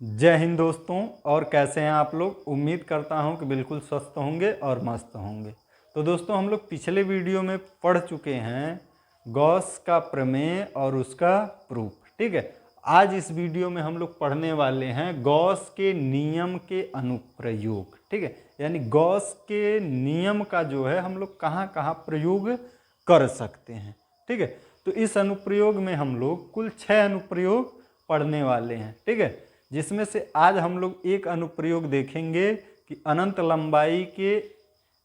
जय हिंद दोस्तों। और कैसे हैं आप लोग। उम्मीद करता हूं कि बिल्कुल स्वस्थ होंगे और मस्त होंगे। तो दोस्तों हम लोग पिछले वीडियो में पढ़ चुके हैं गॉस का प्रमेय और उसका प्रूफ। ठीक है, आज इस वीडियो में हम लोग पढ़ने वाले हैं गॉस के नियम के अनुप्रयोग। ठीक है, यानी गॉस के नियम का जो है हम लोग कहाँ कहाँ प्रयोग कर सकते हैं। ठीक है, तो इस अनुप्रयोग में हम लोग कुल 6 अनुप्रयोग पढ़ने वाले हैं। ठीक है, जिसमें से आज हम लोग एक अनुप्रयोग देखेंगे कि अनंत लंबाई के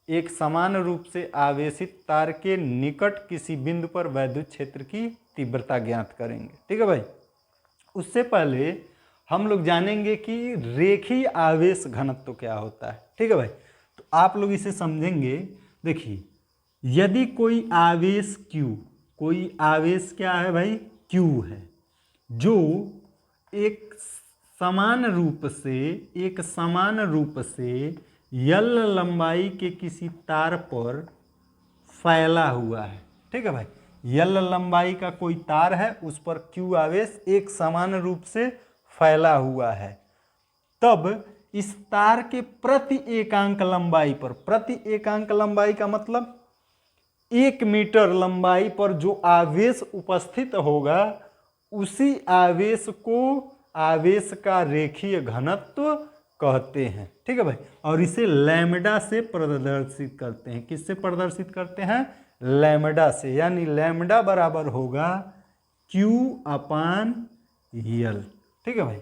एक समान रूप से आवेशित तार के निकट किसी बिंदु पर वैद्युत क्षेत्र की तीव्रता ज्ञात करेंगे। ठीक है भाई, उससे पहले हम लोग जानेंगे कि रेखीय आवेश घनत्व क्या होता है। ठीक है भाई, तो आप लोग इसे समझेंगे। देखिए, यदि कोई आवेश Q, कोई आवेश क्या है भाई, Q है, जो एक समान रूप से यल लंबाई के किसी तार पर फैला हुआ है। ठीक है भाई, यल लंबाई का कोई तार है, उस पर Q आवेश एक समान रूप से फैला हुआ है। तब इस तार के प्रति एकांक लंबाई पर, प्रति एकांक लंबाई का मतलब 1 मीटर लंबाई पर जो आवेश उपस्थित होगा, उसी आवेश को आवेश का रेखीय घनत्व कहते हैं। ठीक है भाई, और इसे लैम्डा से प्रदर्शित करते हैं। किससे प्रदर्शित करते हैं? लैम्डा से। यानी लैम्डा बराबर होगा Q/L। ठीक है भाई,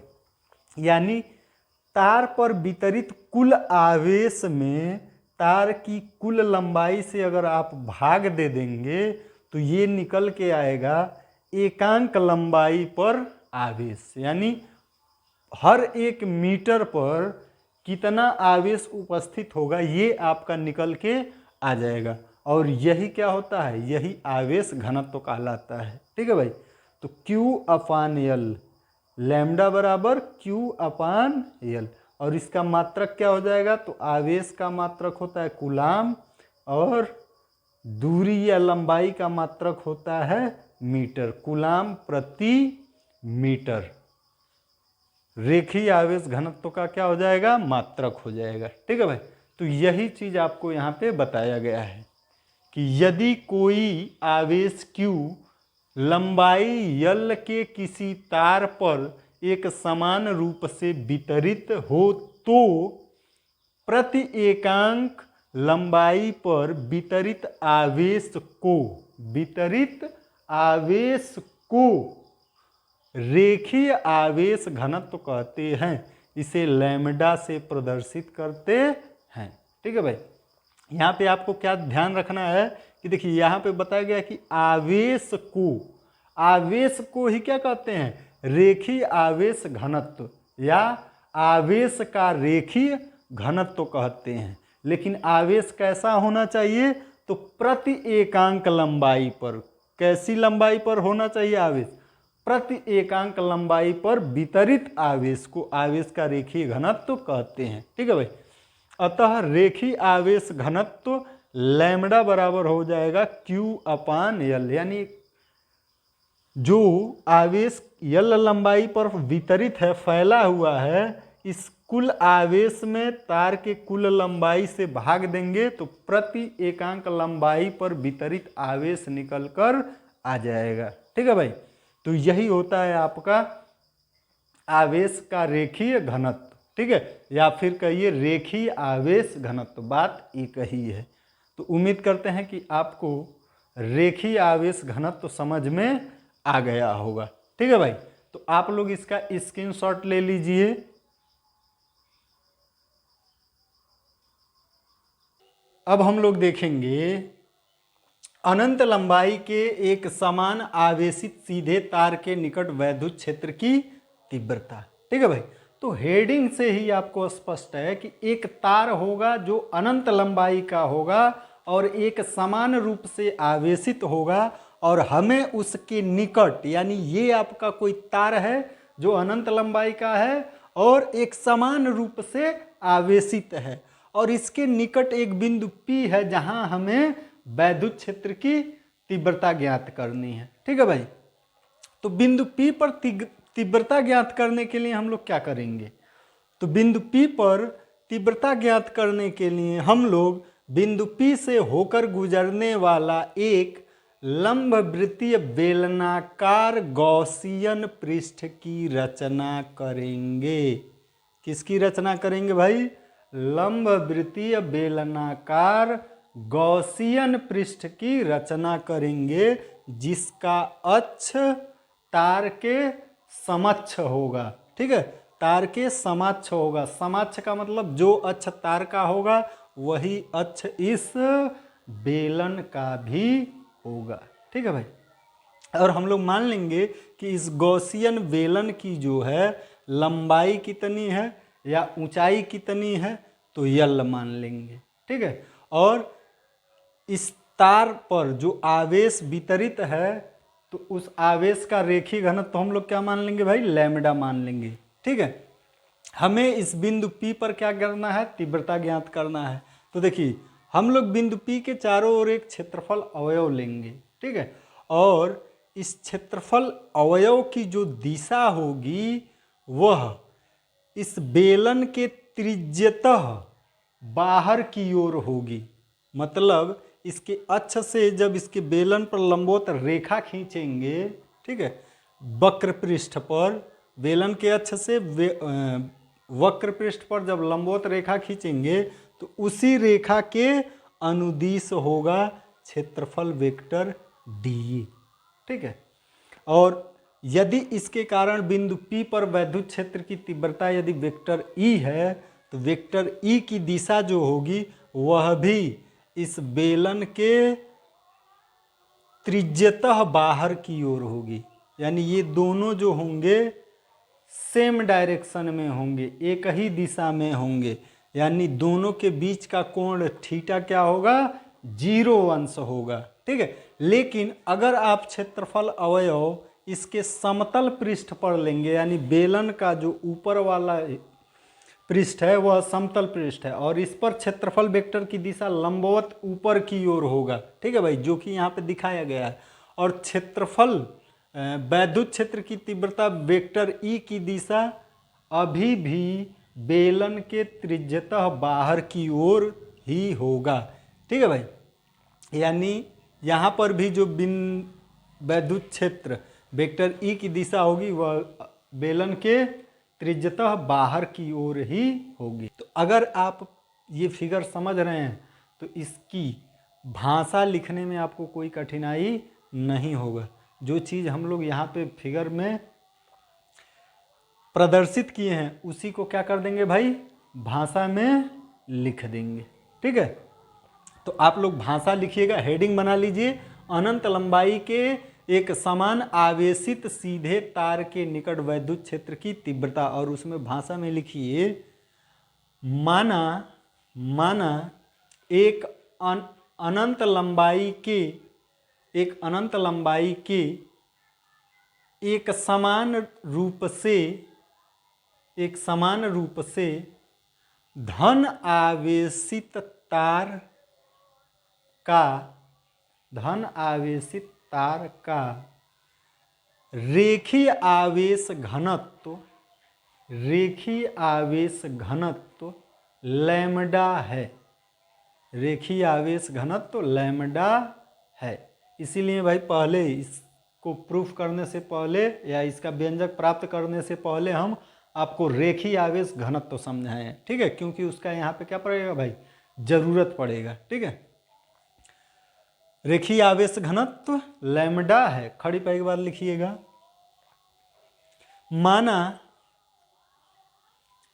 यानी तार पर वितरित कुल आवेश में तार की कुल लंबाई से अगर आप भाग दे देंगे तो ये निकल के आएगा एकांक लंबाई पर आवेश। यानी हर 1 मीटर पर कितना आवेश उपस्थित होगा ये आपका निकल के आ जाएगा। और यही क्या होता है? यही आवेश घनत्व कहलाता है। ठीक है भाई, तो Q/L, लैम्डा बराबर Q/L। और इसका मात्रक क्या हो जाएगा? तो आवेश का मात्रक होता है कूलाम और दूरी या लंबाई का मात्रक होता है मीटर, कूलाम प्रति मीटर। रेखीय आवेश घनत्व का क्या हो जाएगा? मात्रक हो जाएगा। ठीक है भाई, तो यही चीज आपको यहाँ पे बताया गया है कि यदि कोई आवेश Q लंबाई L के किसी तार पर एक समान रूप से वितरित हो तो प्रति एकांक लंबाई पर वितरित आवेश को रेखीय आवेश घनत्व कहते हैं। इसे लैम्डा से प्रदर्शित करते हैं। ठीक है भाई, यहाँ पे आपको क्या ध्यान रखना है कि देखिए यहाँ पे बताया गया कि आवेश को ही क्या कहते हैं? रेखीय आवेश घनत्व या आवेश का रेखीय घनत्व कहते हैं। लेकिन आवेश कैसा होना चाहिए? तो प्रति एकांक लंबाई पर। कैसी लंबाई पर होना चाहिए आवेश? प्रति एकांक लंबाई पर वितरित आवेश को आवेश का रेखीय घनत्व कहते हैं। ठीक है भाई, अतः रेखीय आवेश घनत्व लैम्डा बराबर हो जाएगा Q/L। यानी जो आवेश L लंबाई पर वितरित है, फैला हुआ है, इस कुल आवेश में तार के कुल लंबाई से भाग देंगे तो प्रति एकांक लंबाई पर वितरित आवेश निकल कर आ जाएगा। ठीक है भाई, तो यही होता है आपका आवेश का रेखीय घनत्व। ठीक है, या फिर कहिए रेखीय आवेश घनत्व, बात एक ही है। तो उम्मीद करते हैं कि आपको रेखीय आवेश घनत्व समझ में आ गया होगा। ठीक है भाई, तो आप लोग इसका स्क्रीनशॉट ले लीजिए। अब हम लोग देखेंगे अनंत लंबाई के एक समान आवेशित सीधे तार के निकट वैद्युत क्षेत्र की तीव्रता। ठीक है भाई, तो हेडिंग से ही आपको स्पष्ट है कि एक तार होगा जो अनंत लंबाई का होगा और एक समान रूप से आवेशित होगा, और हमें उसके निकट, यानी ये आपका कोई तार है जो अनंत लंबाई का है और एक समान रूप से आवेशित है, और इसके निकट एक बिंदु P है जहां हमें वैद्युत क्षेत्र की तीव्रता ज्ञात करनी है। ठीक है भाई, तो बिंदु P पर तीव्रता ज्ञात करने के लिए हम लोग क्या करेंगे, तो बिंदु P पर तीव्रता ज्ञात करने के लिए हम लोग बिंदु P से होकर गुजरने वाला एक लंबवृत्तीय बेलनाकार गॉसियन पृष्ठ की रचना करेंगे। किसकी रचना करेंगे भाई, लंबवृत्तीय बेलनाकार गॉसियन पृष्ठ की रचना करेंगे, जिसका अक्ष तार के समक्ष होगा। ठीक है, तार के समक्ष होगा। समक्ष का मतलब जो अक्ष तार का होगा वही अक्ष इस बेलन का भी होगा। ठीक है भाई, और हम लोग मान लेंगे कि इस गॉसियन बेलन की जो है लंबाई कितनी है या ऊंचाई कितनी है, तो यल मान लेंगे। ठीक है, और इस तार पर जो आवेश वितरित है तो उस आवेश का रेखीय घनत्व तो हम लोग क्या मान लेंगे भाई, लैम्बडा मान लेंगे। ठीक है, हमें इस बिंदु P पर क्या करना है, तीव्रता ज्ञात करना है। तो देखिए हम लोग बिंदु P के चारों ओर एक क्षेत्रफल अवयव लेंगे। ठीक है, और इस क्षेत्रफल अवयव की जो दिशा होगी वह इस बेलन के त्रिज्यतः बाहर की ओर होगी। मतलब इसके अक्ष से जब इसके बेलन पर लंबवत रेखा खींचेंगे, ठीक है, वक्र पृष्ठ पर, बेलन के अक्ष से वक्र पृष्ठ पर जब लंबवत रेखा खींचेंगे तो उसी रेखा के अनुदिश होगा क्षेत्रफल वेक्टर डी। ठीक है, और यदि इसके कारण बिंदु P पर वैद्युत क्षेत्र की तीव्रता यदि वेक्टर E है तो वेक्टर E की दिशा जो होगी वह भी इस बेलन के त्रिज्यतः बाहर की ओर होगी। यानी ये दोनों जो होंगे सेम डायरेक्शन में होंगे, एक ही दिशा में होंगे, यानी दोनों के बीच का कोण थीटा क्या होगा, 0 अंश होगा। ठीक है, लेकिन अगर आप क्षेत्रफल अवयव इसके समतल पृष्ठ पर लेंगे, यानी बेलन का जो ऊपर वाला पृष्ठ है वह समतल पृष्ठ है और इस पर क्षेत्रफल वेक्टर की दिशा लंबवत ऊपर की ओर होगा। ठीक है भाई, जो कि यहाँ पे दिखाया गया है। और क्षेत्रफल वैद्युत क्षेत्र की तीव्रता वेक्टर ई की दिशा अभी भी बेलन के त्रिज्यतः बाहर की ओर ही होगा। ठीक है भाई, यानी यहाँ पर भी जो वैद्युत क्षेत्र वेक्टर ई की दिशा होगी वह बेलन के त्रिज्यतः बाहर की ओर ही होगी। तो अगर आप ये फिगर समझ रहे हैं तो इसकी भाषा लिखने में आपको कोई कठिनाई नहीं होगा। जो चीज़ हम लोग यहाँ पे फिगर में प्रदर्शित किए हैं उसी को क्या कर देंगे भाई, भाषा में लिख देंगे। ठीक है, तो आप लोग भाषा लिखिएगा, हेडिंग बना लीजिए, अनंत लंबाई के एक समान आवेशित सीधे तार के निकट वैद्युत क्षेत्र की तीव्रता, और उसमें भाषा में लिखिए माना एक अनंत लंबाई के एक समान रूप से धन आवेशित तार का रेखीय आवेश घनत्व लैम्डा है। रेखीय आवेश घनत्व लैम्डा है। इसीलिए भाई पहले इसको प्रूफ करने से पहले या इसका व्यंजक प्राप्त करने से पहले हम आपको रेखीय आवेश घनत्व समझाएं। ठीक है, क्योंकि उसका यहाँ पे क्या पड़ेगा भाई, जरूरत पड़ेगा। ठीक है, रेखीय आवेश घनत्व लैम्डा है। खड़ी पाई के बाद लिखिएगा, माना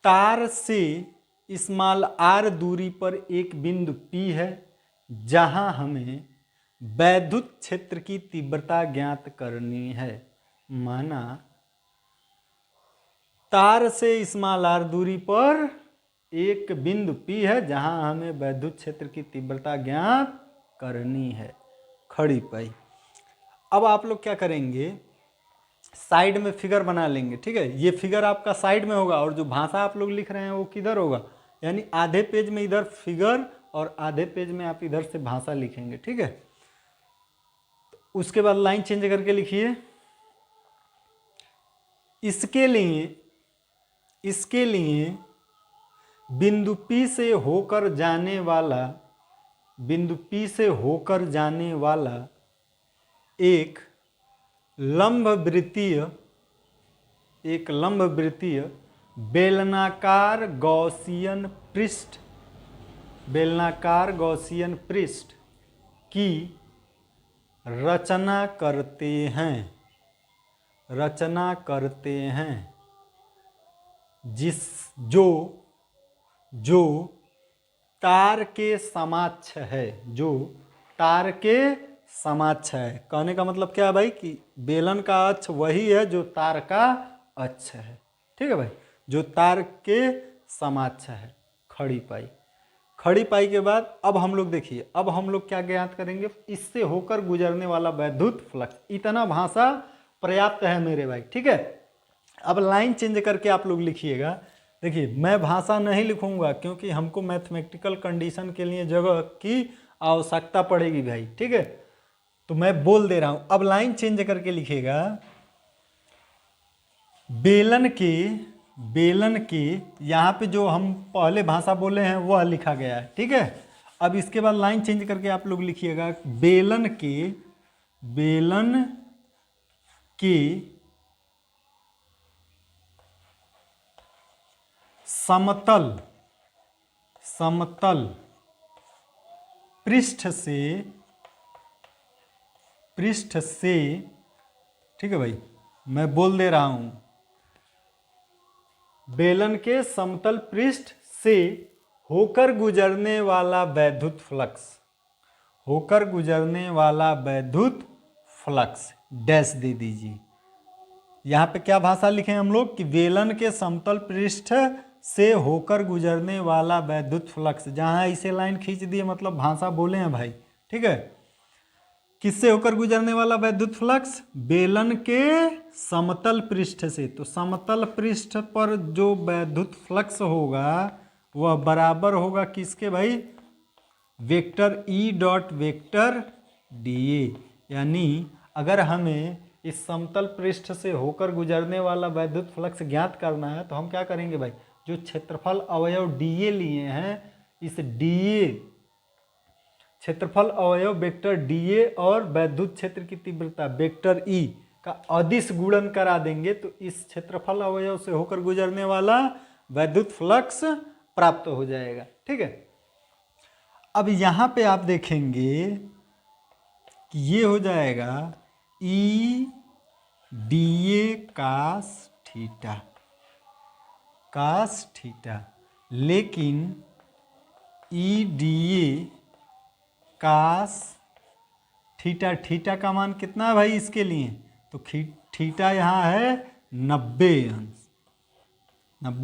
तार से स्मॉल r दूरी पर एक बिंदु P है जहां हमें वैद्युत क्षेत्र की तीव्रता ज्ञात करनी है। माना तार से स्मॉल r दूरी पर एक बिंदु P है जहां हमें वैद्युत क्षेत्र की तीव्रता ज्ञात करनी है। खड़ी पाई। अब आप लोग क्या करेंगे, साइड में फिगर बना लेंगे। ठीक है, ये फिगर आपका साइड में होगा और जो भाषा आप लोग लिख रहे हैं वो किधर होगा, यानी आधे पेज में इधर फिगर और आधे पेज में आप इधर से भाषा लिखेंगे। ठीक है, उसके बाद लाइन चेंज करके लिखिए, इसके लिए बिंदु P से होकर जाने वाला एक लंब वृत्तीय बेलनाकार गॉसियन पृष्ठ की रचना करते हैं जो तार के समाक्ष है। कहने का मतलब क्या है भाई कि बेलन का अक्ष वही है जो तार का अक्ष है। ठीक है भाई, जो तार के समाक्ष है। खड़ी पाई के बाद अब हम लोग देखिए, अब हम लोग क्या ज्ञात करेंगे, इससे होकर गुजरने वाला वैद्युत फ्लक्स। इतना भाषा पर्याप्त है मेरे भाई। ठीक है, अब लाइन चेंज करके आप लोग लिखिएगा। देखिए, मैं भाषा नहीं लिखूंगा क्योंकि हमको मैथमेटिकल कंडीशन के लिए जगह की आवश्यकता पड़ेगी भाई। ठीक है, तो मैं बोल दे रहा हूं। अब लाइन चेंज करके लिखिएगा। बेलन के यहाँ पे जो हम पहले भाषा बोले हैं वह लिखा गया है। ठीक है, अब इसके बाद लाइन चेंज करके आप लोग लिखिएगा। बेलन के समतल पृष्ठ से ठीक है भाई, मैं बोल दे रहा हूं। बेलन के समतल पृष्ठ से होकर गुजरने वाला वैद्युत फ्लक्स डैश दे दीजिए। यहाँ पे क्या भाषा लिखे हम लोग कि बेलन के समतल पृष्ठ से होकर गुजरने वाला वैद्युत फ्लक्स। जहाँ इसे लाइन खींच दिए मतलब भाषा बोले हैं भाई। ठीक है, किससे होकर गुजरने वाला वैद्युत फ्लक्स? बेलन के समतल पृष्ठ से। तो समतल पृष्ठ पर जो वैद्युत फ्लक्स होगा वह बराबर होगा किसके भाई? Vector E dot vector D. यानी अगर हमें इस समतल पृष्ठ से होकर गुजरने वाला वैद्युत फ्लक्स ज्ञात करना है तो हम क्या करेंगे भाई? जो क्षेत्रफल अवयव डीए लिए हैं, इस डीए क्षेत्रफल अवयव वेक्टर डीए और वैद्युत क्षेत्र की तीव्रता वेक्टर ई का अदिश गुणन करा देंगे तो इस क्षेत्रफल अवयव से होकर गुजरने वाला वैद्युत फ्लक्स प्राप्त हो जाएगा। ठीक है, अब यहां पे आप देखेंगे कि ये हो जाएगा ई डीए कास थीटा, लेकिन ई डीए कास थीटा का मान कितना है भाई इसके लिए? तो थीटा यहाँ है 90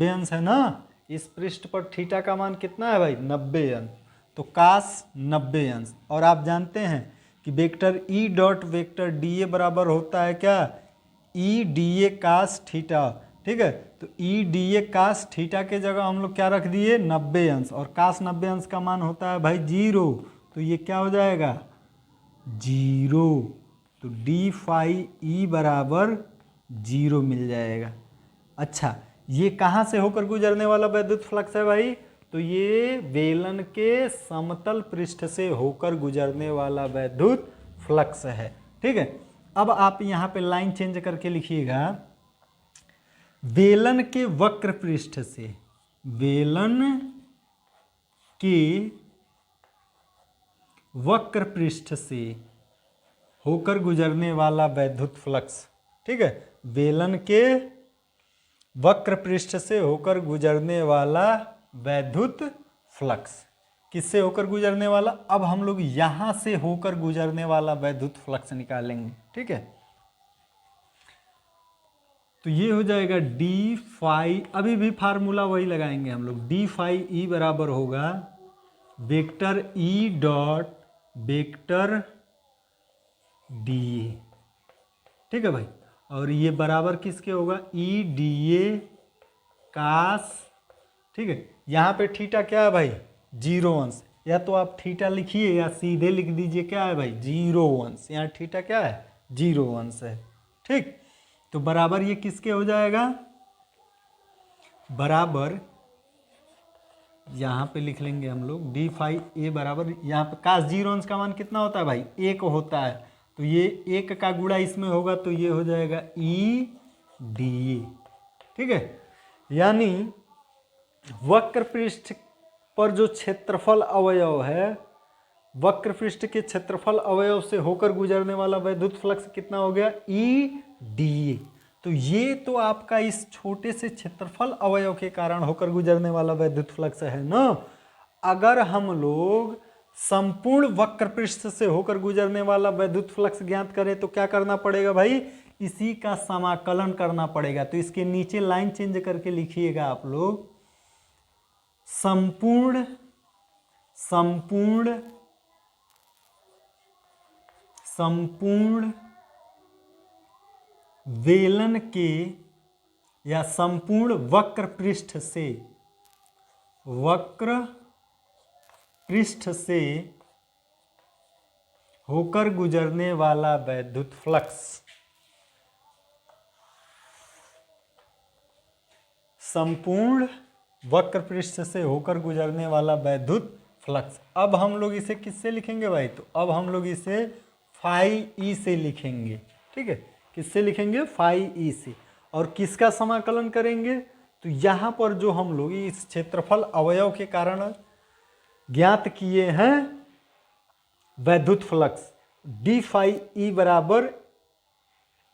अंश है ना। इस पृष्ठ पर थीटा का मान कितना है भाई? 90 अंश। तो कास 90 अंश। और आप जानते हैं कि vector E dot vector D A बराबर होता है क्या? E D A cos theta. ठीक है, तो ई डी ए कास थीटा के जगह हम लोग क्या रख दिए? 90 अंश। और कास 90 अंश का मान होता है भाई 0। तो ये क्या हो जाएगा? 0। तो डी फाई ई बराबर 0 मिल जाएगा। अच्छा, ये कहाँ से होकर गुजरने वाला वैद्युत फ्लक्स है भाई? तो ये बेलन के समतल पृष्ठ से होकर गुजरने वाला वैद्युत फ्लक्स है। ठीक है, अब आप यहाँ पे लाइन चेंज करके लिखिएगा। बेलन के वक्र पृष्ठ से, बेलन के वक्र पृष्ठ से होकर गुजरने वाला वैद्युत फ्लक्स। ठीक है, बेलन के वक्र पृष्ठ से होकर गुजरने वाला वैद्युत फ्लक्स। किससे होकर गुजरने वाला? अब हम लोग यहां से होकर गुजरने वाला वैद्युत फ्लक्स निकालेंगे। ठीक है, तो ये हो जाएगा डी फाई, अभी भी फार्मूला वही लगाएंगे हम लोग। डी फाई ई बराबर होगा vector E dot vector D ए। ठीक है भाई, और ये बराबर किसके होगा? ई डी ए कास। ठीक है, यहाँ पे थीटा क्या है भाई? 0 अंश। या तो आप थीटा लिखिए या सीधे लिख दीजिए क्या है भाई? 0 अंश। यहाँ थीटा क्या है? 0 अंश है। ठीक, तो बराबर ये किसके हो जाएगा, बराबर यहाँ पे लिख लेंगे हम लोग डी फाई ए बराबर, यहाँ पे काश जीरो अंश का मान कितना होता है भाई, एक होता है, तो ये एक का गुणा इसमें होगा तो ये हो जाएगा ई डी ए। ठीक है, यानी वक्र पृष्ठ पर जो क्षेत्रफल अवयव है, वक्र पृष्ठ के क्षेत्रफल अवयव से होकर गुजरने वाला वैद्युत फ्लक्स कितना हो गया, ई डी ए। तो ये तो आपका इस छोटे से क्षेत्रफल अवयव के कारण होकर गुजरने वाला वैद्युत फ्लक्स है ना। अगर हम लोग संपूर्ण वक्र पृष्ठ से होकर गुजरने वाला वैद्युत फ्लक्स ज्ञात करें तो क्या करना पड़ेगा भाई, इसी का समाकलन करना पड़ेगा। तो इसके नीचे लाइन चेंज करके लिखिएगा आप लोग, संपूर्ण संपूर्ण संपूर्ण वेलन के या संपूर्ण वक्र पृष्ठ से, वक्र पृष्ठ से होकर गुजरने वाला वैद्युत फ्लक्स, संपूर्ण वक्र पृष्ठ से होकर गुजरने वाला वैद्युत फ्लक्स। अब हम लोग इसे किससे लिखेंगे भाई, तो अब हम लोग इसे फाई ई से लिखेंगे। ठीक है, किससे लिखेंगे, फाई ई से। और किसका समाकलन करेंगे, तो यहाँ पर जो हम लोग इस क्षेत्रफल अवयव के कारण ज्ञात किए हैं वैद्युत फ्लक्स, डी फाई ई बराबर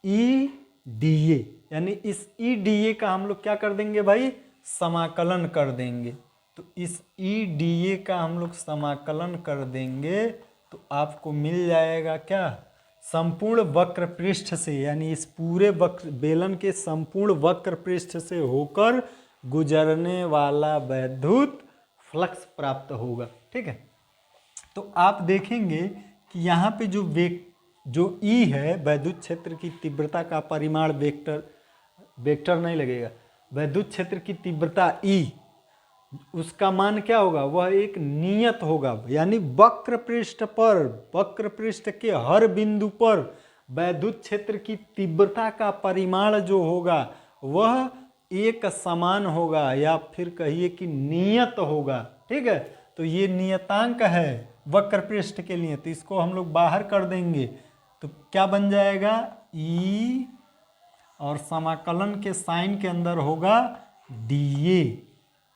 ई डी ए, यानी इस ई डी ए का हम लोग क्या कर देंगे भाई, समाकलन कर देंगे। तो इस ई डी ए का हम लोग समाकलन कर देंगे तो आपको मिल जाएगा क्या, संपूर्ण वक्र पृष्ठ से, यानी इस पूरे वक्र बेलन के संपूर्ण वक्र पृष्ठ से होकर गुजरने वाला वैद्युत फ्लक्स प्राप्त होगा। ठीक है, तो आप देखेंगे कि यहाँ पे जो ई है, वैद्युत क्षेत्र की तीव्रता का परिमाण, वेक्टर नहीं लगेगा, वैद्युत क्षेत्र की तीव्रता ई, उसका मान क्या होगा, वह एक नियत होगा। यानी वक्र पृष्ठ पर, वक्र पृष्ठ के हर बिंदु पर वैद्युत क्षेत्र की तीव्रता का परिमाण जो होगा वह एक समान होगा, या फिर कहिए कि नियत होगा। ठीक है, तो ये नियतांक है वक्र पृष्ठ के लिए, तो इसको हम लोग बाहर कर देंगे तो क्या बन जाएगा, ई और समाकलन के साइन के अंदर होगा डी ए।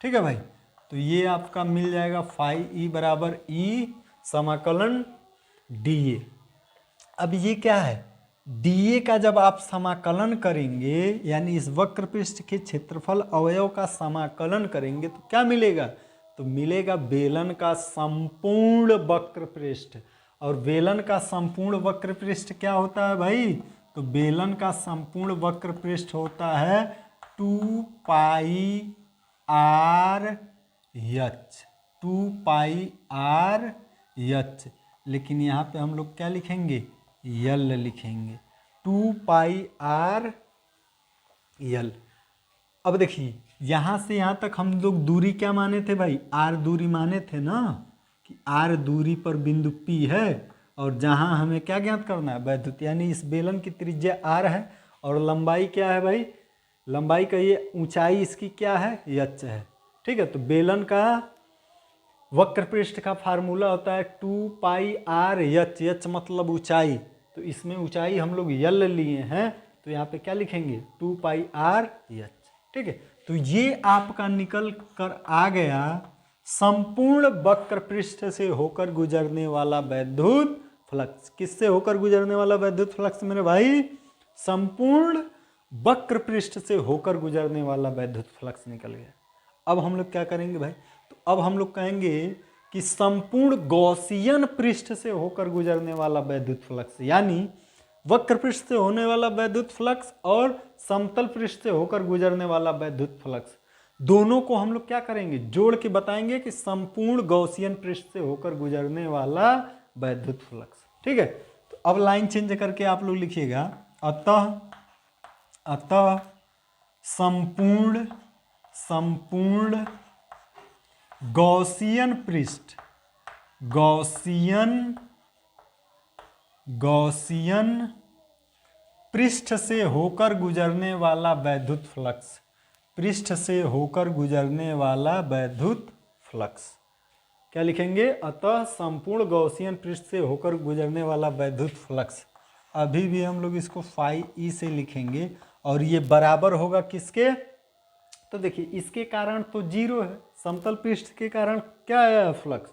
ठीक है भाई, तो ये आपका मिल जाएगा फाई ई बराबर ई समाकलन डी ए। अब ये क्या है, डी ए का जब आप समाकलन करेंगे, यानी इस वक्र पृष्ठ के क्षेत्रफल अवयव का समाकलन करेंगे तो क्या मिलेगा, तो मिलेगा बेलन का संपूर्ण वक्र पृष्ठ। और बेलन का संपूर्ण वक्र पृष्ठ क्या होता है भाई, तो बेलन का संपूर्ण वक्र पृष्ठ होता है 2 पाई आर एच, 2 पाई आर एच, लेकिन यहाँ पे हम लोग क्या लिखेंगे, यल लिखेंगे, 2 पाई आर यल। अब देखिए यहाँ से यहाँ तक हम लोग दूरी क्या माने थे भाई, आर दूरी माने थे ना, कि आर दूरी पर बिंदु पी है और जहाँ हमें क्या ज्ञात करना है, वैद्युत, यानी इस बेलन की त्रिज्या आर है और लंबाई क्या है भाई, लंबाई कहिए, ऊंचाई इसकी क्या है, एच है। ठीक है, तो बेलन का वक्र पृष्ठ का फार्मूला होता है 2 पाई आर एच, एच मतलब ऊंचाई, तो इसमें ऊंचाई हम लोग यल लिए हैं तो यहाँ पे क्या लिखेंगे, 2 पाई आर एच। ठीक है, तो ये आपका निकल कर आ गया संपूर्ण वक्र पृष्ठ से होकर गुजरने वाला वैद्युत फ्लक्स। किससे होकर गुजरने वाला वैद्युत फ्लक्स मेरे भाई, संपूर्ण वक्र पृष्ठ से होकर गुजरने वाला वैद्युत फ्लक्स निकल गया। अब हम लोग क्या करेंगे भाई, तो अब हम लोग कहेंगे कि संपूर्ण गॉसियन पृष्ठ से होकर गुजरने वाला वैद्युत फ्लक्स, यानी वक्र पृष्ठ से होने वाला वैद्युत फ्लक्स और समतल पृष्ठ से होकर गुजरने वाला वैद्युत फ्लक्स, दोनों को हम लोग क्या करेंगे, जोड़ के बताएंगे कि संपूर्ण गॉसियन पृष्ठ से होकर गुजरने वाला वैद्युत फ्लक्स। ठीक है, तो अब लाइन चेंज करके आप लोग लिखिएगा, अतः संपूर्ण गॉसियन पृष्ठ से होकर गुजरने वाला वैद्युत फ्लक्स, पृष्ठ से होकर गुजरने वाला वैद्युत फ्लक्स क्या लिखेंगे? अतः संपूर्ण गॉसियन पृष्ठ से होकर गुजरने वाला वैद्युत फ्लक्स, अभी भी हम लोग इसको फाई ई से लिखेंगे और ये बराबर होगा किसके? तो देखिए इसके कारण तो जीरो है, समतल पृष्ठ के कारण क्या आया है? फ्लक्स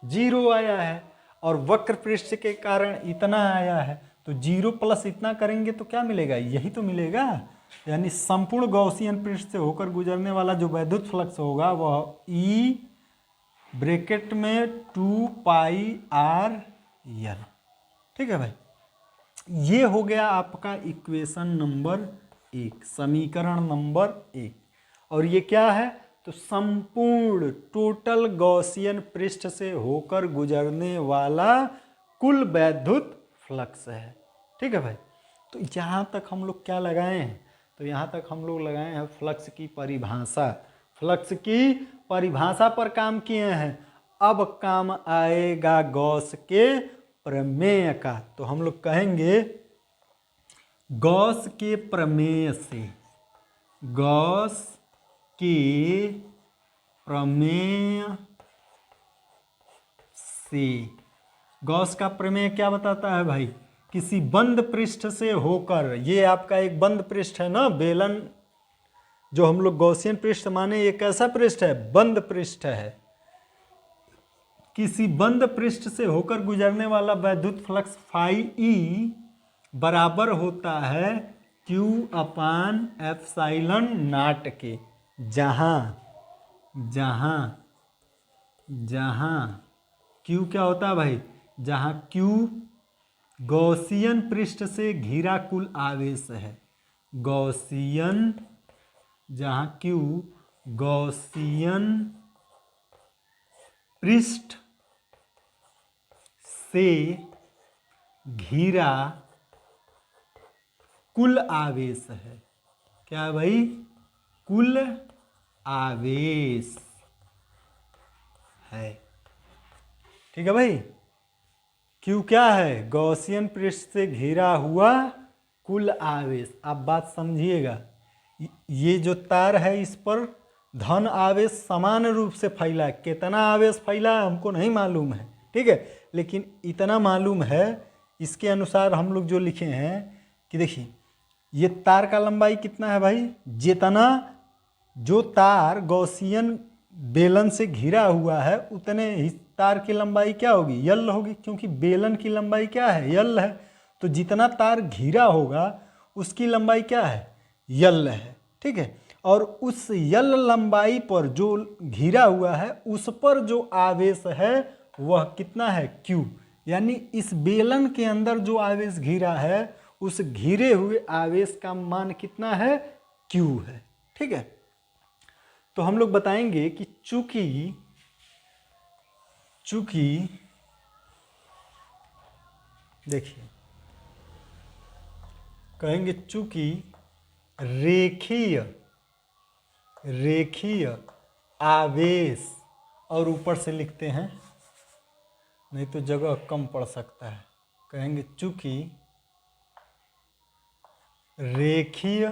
जीरो आया है, और वक्र पृष्ठ के कारण इतना आया है, तो जीरो प्लस इतना करेंगे तो क्या मिलेगा? यही तो मिलेगा। यानी संपूर्ण गॉसियन पृष्ठ से होकर गुजरने वाला जो वैद्युत फ्लक्स होगा वह ई ब्रैकेट में 2 पाई आर एल। ठीक है भाई, ये हो गया आपका इक्वेशन नंबर 1, समीकरण नंबर 1। और ये क्या है? तो संपूर्ण टोटल गॉसियन पृष्ठ से होकर गुजरने वाला कुल वैद्युत फ्लक्स है। ठीक है भाई, तो यहाँ तक हम लोग क्या लगाए हैं? तो यहाँ तक हम लोग लगाए हैं फ्लक्स की परिभाषा, फ्लक्स की परिभाषा पर काम किए हैं। अब काम आएगा गॉस के प्रमेय का। तो हम लोग कहेंगे गॉस के प्रमेय से, गॉस के प्रमेय से, गॉस का प्रमेय क्या बताता है भाई? किसी बंद पृष्ठ से होकर, ये आपका एक बंद पृष्ठ है ना, बेलन जो हम लोग गॉसियन पृष्ठ माने, ये कैसा पृष्ठ है? बंद पृष्ठ है। किसी बंद पृष्ठ से होकर गुजरने वाला वैद्युत फ्लक्स फाई ई बराबर होता है क्यू अपान एप्सिलॉन नॉट के, जहां जहां जहां क्यू क्या होता है भाई? जहां क्यू गॉसियन पृष्ठ से घिरा कुल आवेश है, गॉसियन, जहां क्यू गॉसियन पृष्ठ से घिरा कुल आवेश है। क्या है भाई? कुल आवेश है। ठीक है भाई, क्यू क्या है? गॉसियन पृष्ठ से घिरा हुआ कुल आवेश। आप बात समझिएगा, ये जो तार है इस पर धन आवेश समान रूप से फैला है। कितना आवेश फैला है हमको नहीं मालूम है, ठीक है, लेकिन इतना मालूम है, इसके अनुसार हम लोग जो लिखे हैं कि देखिए ये तार का लंबाई कितना है भाई? जितना जो तार गॉसियन बेलन से घिरा हुआ है उतने ही तार की लंबाई क्या होगी? यल होगी, क्योंकि बेलन की लंबाई क्या है? यल है। तो जितना तार घिरा होगा उसकी लंबाई क्या है? यल है। ठीक है, और उस यल लंबाई पर जो घिरा हुआ है उस पर जो आवेश है वह कितना है? क्यू। यानी इस बेलन के अंदर जो आवेश घिरा है उस घिरे हुए आवेश का मान कितना है? क्यू है। ठीक है, तो हम लोग बताएंगे कि चूंकि देखिए कहेंगे चूंकि रेखीय आवेश, और ऊपर से लिखते हैं नहीं तो जगह कम पड़ सकता है, कहेंगे चूंकि रेखीय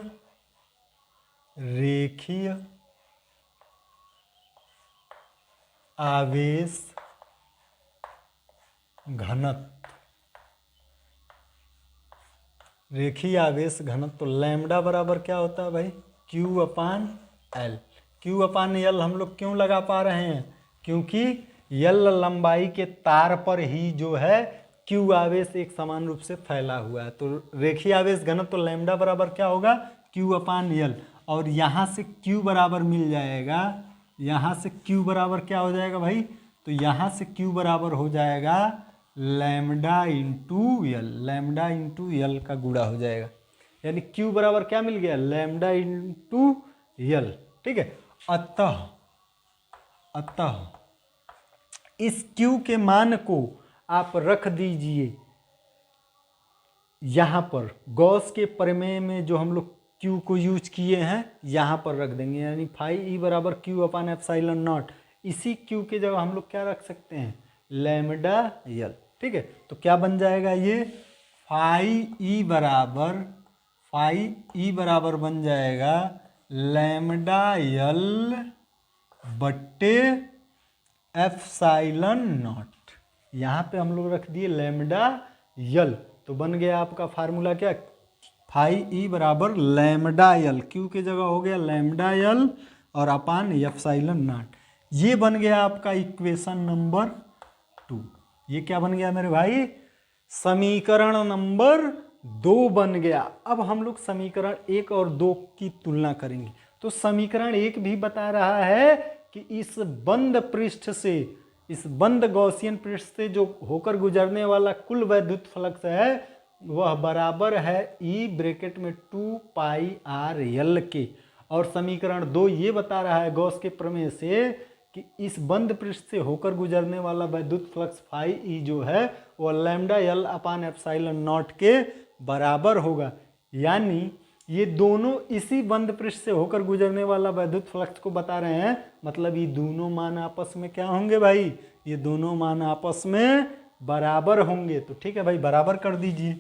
आवेश घनत्व, रेखीय आवेश घनत्व तो लैम्डा बराबर क्या होता है भाई? क्यू अपान एल। क्यू अपान एल हम लोग क्यों लगा पा रहे हैं? क्योंकि यल लंबाई के तार पर ही जो है क्यू आवेश एक समान रूप से फैला हुआ है। तो रेखीय आवेश घनत्व तो लैम्डा बराबर क्या होगा? क्यू अपान एल। और यहाँ से क्यू बराबर मिल जाएगा, यहाँ से क्यू बराबर क्या हो जाएगा भाई? तो यहाँ से क्यू बराबर हो जाएगा lambda into L, lambda into L का गुणा हो जाएगा। यानी क्यू बराबर क्या मिल गया? Lambda into L. ठीक है, अतः इस क्यू के मान को आप रख दीजिए यहाँ पर, गॉस के प्रमेय में जो हम लोग क्यू को यूज किए हैं यहाँ पर रख देंगे, यानी फाई ई बराबर क्यू अपान एप्सिलॉन नॉट। इसी क्यू के जगह हम लोग क्या रख सकते हैं? लैम्डा यल। ठीक है, तो क्या बन जाएगा ये? फाई ई बराबर फाई ई बराबर बन जाएगा लैम्डा यल बट्टे एप्सिलॉन नॉट। यहाँ पे हम लोग रख दिए लैम्डा यल, तो बन गया आपका फार्मूला क्या, फाई ई बराबर लैम्डा यल, क्यू की जगह हो गया लैम्डा यल और अपान एप्सिलॉन नॉट। ये बन गया आपका इक्वेशन नंबर 2। ये क्या बन गया मेरे भाई, समीकरण नंबर 2 बन गया। अब हम लोग समीकरण 1 और 2 की तुलना करेंगे। तो समीकरण 1 भी बता रहा है कि इस बंद पृष्ठ से, इस बंद गॉसियन पृष्ठ से जो होकर गुजरने वाला कुल वैद्युत फ्लक्स है वह बराबर है ई ब्रैकेट में 2 पाई आर एल के। और समीकरण 2 ये बता रहा है गॉस के प्रमेय से कि इस बंद पृष्ठ से होकर गुजरने वाला वैद्युत फ्लक्स फाई ई जो है वह lambda L upon epsilon not के बराबर होगा। यानी ये दोनों इसी बंद पृष्ठ से होकर गुजरने वाला वैद्युत फ्लक्स को बता रहे हैं, मतलब ये दोनों मान आपस में क्या होंगे भाई, ये दोनों मान आपस में बराबर होंगे। तो ठीक है भाई, बराबर कर दीजिए।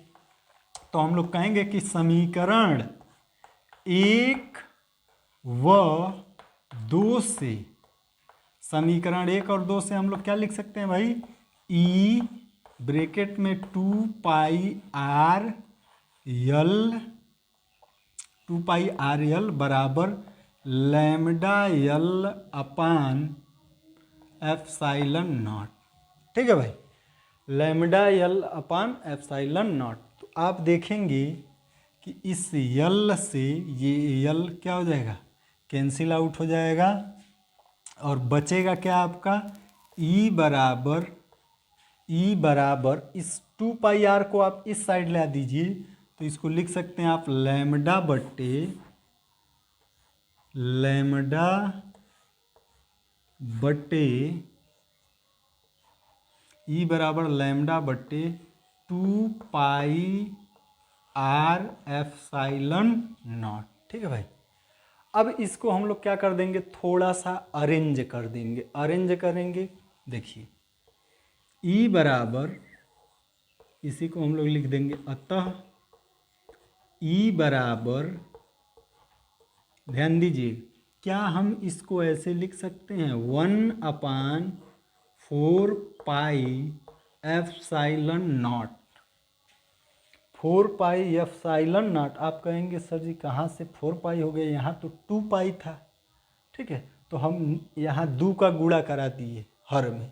तो हम लोग कहेंगे कि समीकरण 1 व 2 से, समीकरण 1 और 2 से हम लोग क्या लिख सकते हैं भाई, ई ब्रैकेट में 2 पाई आर यल बराबर lambda L upon epsilon not. ठीक है भाई, lambda L upon epsilon not. तो आप देखेंगे कि इस यल से ये यल क्या हो जाएगा, कैंसिल आउट हो जाएगा और बचेगा क्या आपका, ई बराबर इस 2 पाई आर को आप इस साइड ला दीजिए, तो इसको लिख सकते हैं आप लैम्डा बट्टे ई बराबर लैम्डा बट्टे 2 पाई आर एप्सिलॉन नॉट। ठीक है भाई, अब इसको हम लोग क्या कर देंगे, थोड़ा सा अरेंज कर देंगे। अरेंज करेंगे, देखिए ई बराबर, इसी को हम लोग लिख देंगे, अतः ई बराबर, ध्यान दीजिए, क्या हम इसको ऐसे लिख सकते हैं 1/4 pi epsilon not. 4 pi epsilon not. आप कहेंगे सर जी कहाँ से 4 पाई हो गया, यहाँ तो 2 पाई था। ठीक है, तो हम यहाँ 2 का गुणा करा दिए, हर में,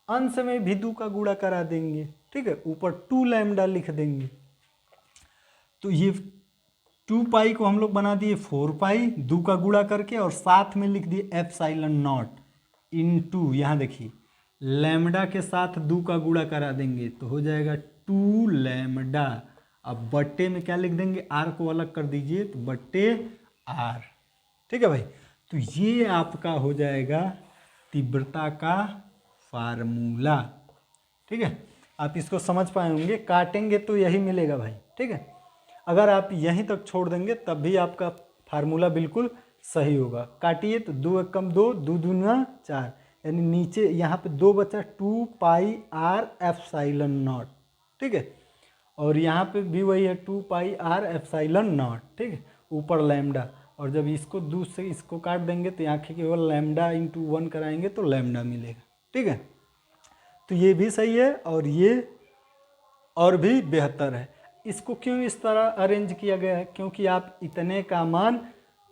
अंश में भी 2 का गुणा करा देंगे। ठीक है, ऊपर 2 लैम्डा लिख देंगे। तो ये 2 पाई को हम लोग बना दिए 4 पाई, 2 का गुणा करके, और साथ में लिख दिए एप्सिलॉन नॉट इनटू, यहाँ देखिए लैम्डा के साथ 2 का गुणा करा देंगे तो हो जाएगा 2 लैम्डा। अब बट्टे में क्या लिख देंगे, आर को अलग कर दीजिए, तो बट्टे आर। ठीक है भाई, तो ये आपका हो जाएगा तीव्रता का फार्मूला। ठीक है, आप इसको समझ पाए होंगे, काटेंगे तो यही मिलेगा भाई। ठीक है, अगर आप यहीं तक छोड़ देंगे तब भी आपका फार्मूला बिल्कुल सही होगा। काटिए तो 2 एकम 2, 2 दूना 4, यानी नीचे यहाँ पे 2 बचा 2 पाई आर एप्सिलॉन नॉट। ठीक है, और यहाँ पे भी वही है 2 पाई आर एप्सिलॉन नॉट। ठीक है, ऊपर लैम्डा, और जब इसको 2 से इसको काट देंगे तो यहाँ केवल लैम्डा इंटू 1 कराएंगे तो लैम्डा मिलेगा। ठीक है, तो ये भी सही है और ये और भी बेहतर है। इसको क्यों इस तरह अरेंज किया गया है, क्योंकि आप इतने का मान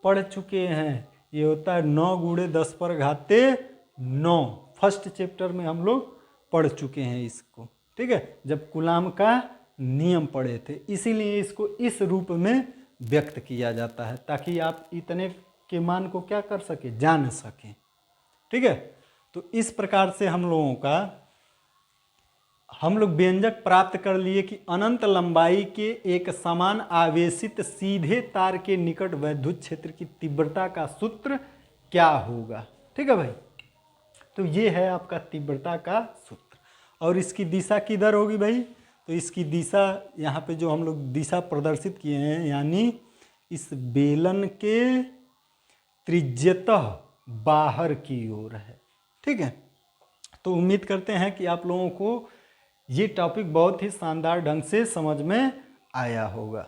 पढ़ चुके हैं। ये होता है 9 × 10⁻9, फर्स्ट चैप्टर में हम लोग पढ़ चुके हैं इसको। ठीक है, जब कूलाम का नियम पढ़े थे, इसीलिए इसको इस रूप में व्यक्त किया जाता है ताकि आप इतने के मान को क्या कर सके, जान सकें। ठीक है, तो इस प्रकार से हम लोग व्यंजक प्राप्त कर लिए कि अनंत लंबाई के एक समान आवेशित सीधे तार के निकट वैद्युत क्षेत्र की तीव्रता का सूत्र क्या होगा। ठीक है भाई, तो ये है आपका तीव्रता का सूत्र। और इसकी दिशा किधर होगी भाई, तो इसकी दिशा यहाँ पे जो हम लोग दिशा प्रदर्शित किए हैं, यानी इस बेलन के त्रिज्यतः बाहर की ओर है। ठीक है, तो उम्मीद करते हैं कि आप लोगों को ये टॉपिक बहुत ही शानदार ढंग से समझ में आया होगा।